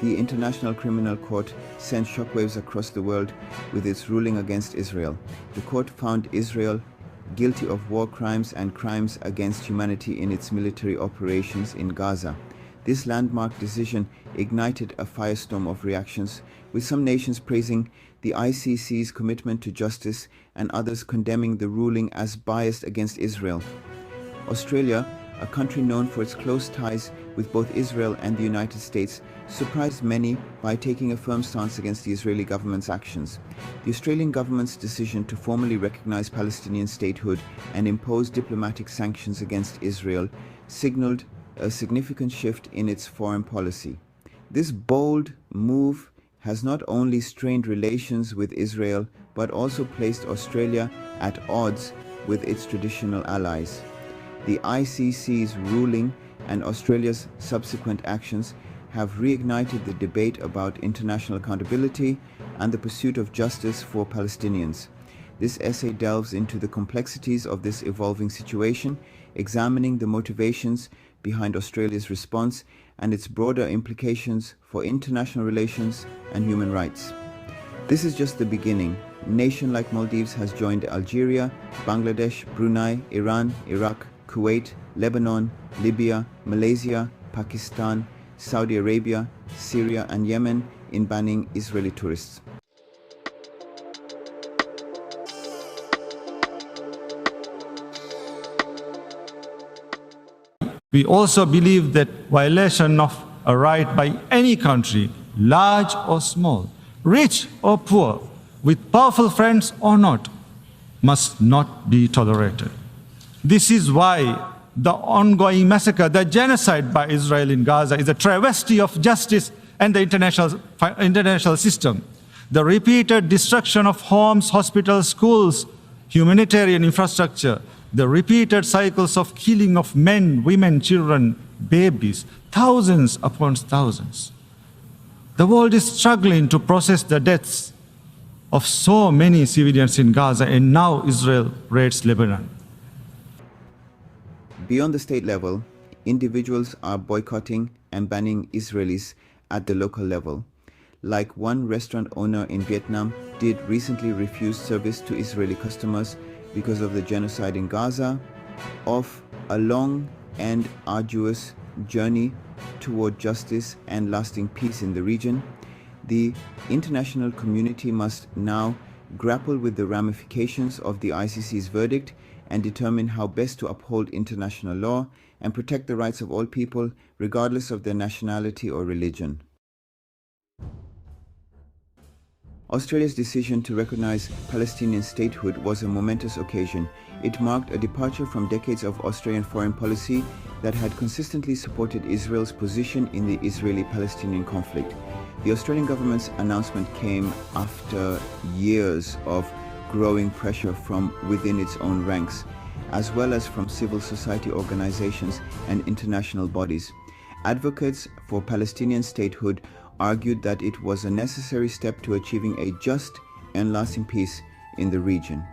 the International Criminal Court sent shockwaves across the world with its ruling against Israel. The court found Israel guilty of war crimes and crimes against humanity in its military operations in Gaza. This landmark decision ignited a firestorm of reactions, with some nations praising the ICC's commitment to justice and others condemning the ruling as biased against Israel. Australia, a country known for its close ties with both Israel and the United States, surprised many by taking a firm stance against the Israeli government's actions. The Australian government's decision to formally recognize Palestinian statehood and impose diplomatic sanctions against Israel signaled a significant shift in its foreign policy. This bold move has not only strained relations with Israel, but also placed Australia at odds with its traditional allies. The ICC's ruling and Australia's subsequent actions have reignited the debate about international accountability and the pursuit of justice for Palestinians. This essay delves into the complexities of this evolving situation, examining the motivations behind Australia's response and its broader implications for international relations and human rights. This is just the beginning. A nation like Maldives has joined Algeria, Bangladesh, Brunei, Iran, Iraq, Kuwait, Lebanon, Libya, Malaysia, Pakistan, Saudi Arabia, Syria and Yemen in banning Israeli tourists. We also believe that violation of a right by any country, large or small, rich or poor, with powerful friends or not, must not be tolerated. This is why the ongoing massacre, the genocide by Israel in Gaza, is a travesty of justice and the international system. The repeated destruction of homes, hospitals, schools, humanitarian infrastructure, the repeated cycles of killing of men, women, children, babies, thousands upon thousands. The world is struggling to process the deaths of so many civilians in Gaza, and now Israel raids Lebanon. Beyond the state level, individuals are boycotting and banning Israelis at the local level. Like one restaurant owner in Vietnam did recently refuse service to Israeli customers because of the genocide in Gaza, of a long and arduous journey toward justice and lasting peace in the region. The international community must now grapple with the ramifications of the ICC's verdict and determine how best to uphold international law and protect the rights of all people, regardless of their nationality or religion. Australia's decision to recognize Palestinian statehood was a momentous occasion. It marked a departure from decades of Australian foreign policy that had consistently supported Israel's position in the Israeli-Palestinian conflict. The Australian government's announcement came after years of growing pressure from within its own ranks, as well as from civil society organizations and international bodies. Advocates for Palestinian statehood argued that it was a necessary step to achieving a just and lasting peace in the region.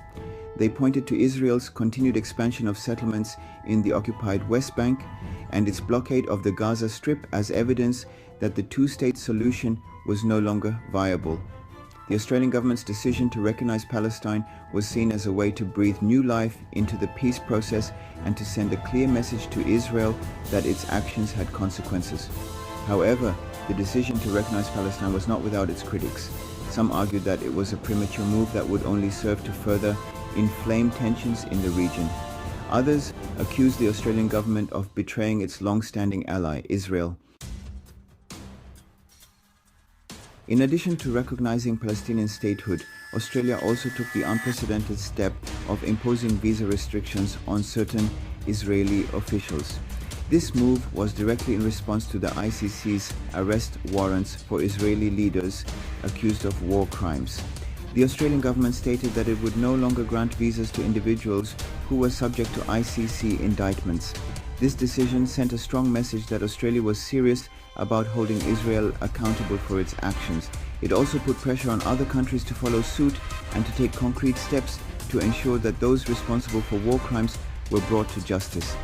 They pointed to Israel's continued expansion of settlements in the occupied West Bank and its blockade of the Gaza Strip as evidence that the two-state solution was no longer viable. The Australian government's decision to recognize Palestine was seen as a way to breathe new life into the peace process and to send a clear message to Israel that its actions had consequences. However, the decision to recognize Palestine was not without its critics. Some argued that it was a premature move that would only serve to further inflame tensions in the region. Others accused the Australian government of betraying its long-standing ally, Israel. In addition to recognizing Palestinian statehood, Australia also took the unprecedented step of imposing visa restrictions on certain Israeli officials. This move was directly in response to the ICC's arrest warrants for Israeli leaders accused of war crimes. The Australian government stated that it would no longer grant visas to individuals who were subject to ICC indictments. This decision sent a strong message that Australia was serious about holding Israel accountable for its actions. It also put pressure on other countries to follow suit and to take concrete steps to ensure that those responsible for war crimes were brought to justice.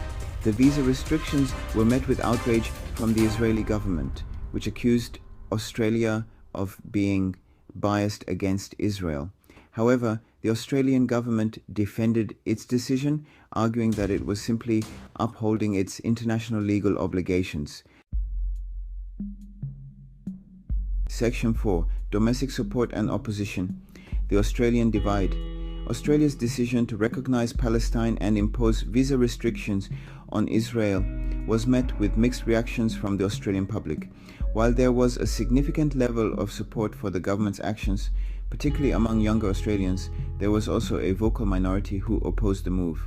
The visa restrictions were met with outrage from the Israeli government, which accused Australia of being biased against Israel. However, the Australian government defended its decision, arguing that it was simply upholding its international legal obligations. Section 4. Domestic support and opposition. The Australian divide. Australia's decision to recognize Palestine and impose visa restrictions on Israel was met with mixed reactions from the Australian public. While there was a significant level of support for the government's actions, particularly among younger Australians, there was also a vocal minority who opposed the move.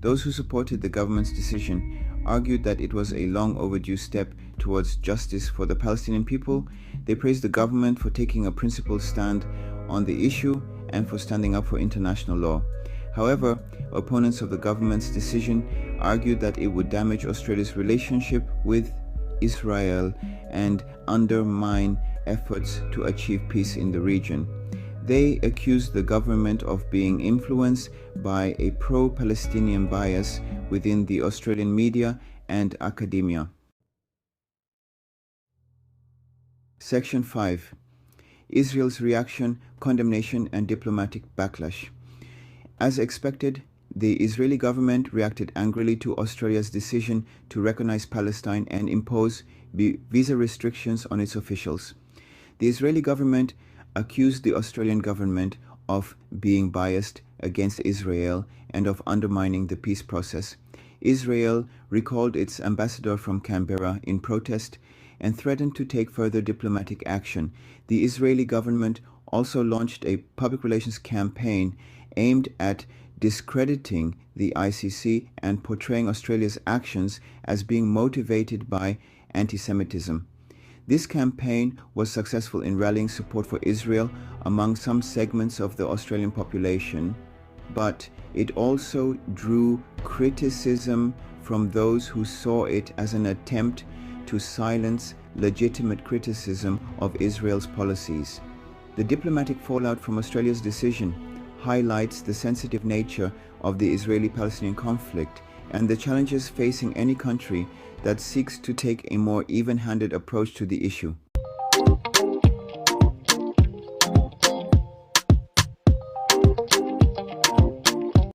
Those who supported the government's decision argued that it was a long overdue step towards justice for the Palestinian people. They praised the government for taking a principled stand on the issue and for standing up for international law. However, opponents of the government's decision argued that it would damage Australia's relationship with Israel and undermine efforts to achieve peace in the region. They accused the government of being influenced by a pro-Palestinian bias within the Australian media and academia. Section 5. Israel's reaction, condemnation, and diplomatic backlash. As expected, the Israeli government reacted angrily to Australia's decision to recognize Palestine and impose visa restrictions on its officials. The Israeli government accused the Australian government of being biased against Israel and of undermining the peace process. Israel recalled its ambassador from Canberra in protest and threatened to take further diplomatic action. The Israeli government also launched a public relations campaign aimed at discrediting the ICC and portraying Australia's actions as being motivated by anti-Semitism. This campaign was successful in rallying support for Israel among some segments of the Australian population, but it also drew criticism from those who saw it as an attempt to silence legitimate criticism of Israel's policies. The diplomatic fallout from Australia's decision highlights the sensitive nature of the Israeli-Palestinian conflict and the challenges facing any country that seeks to take a more even-handed approach to the issue.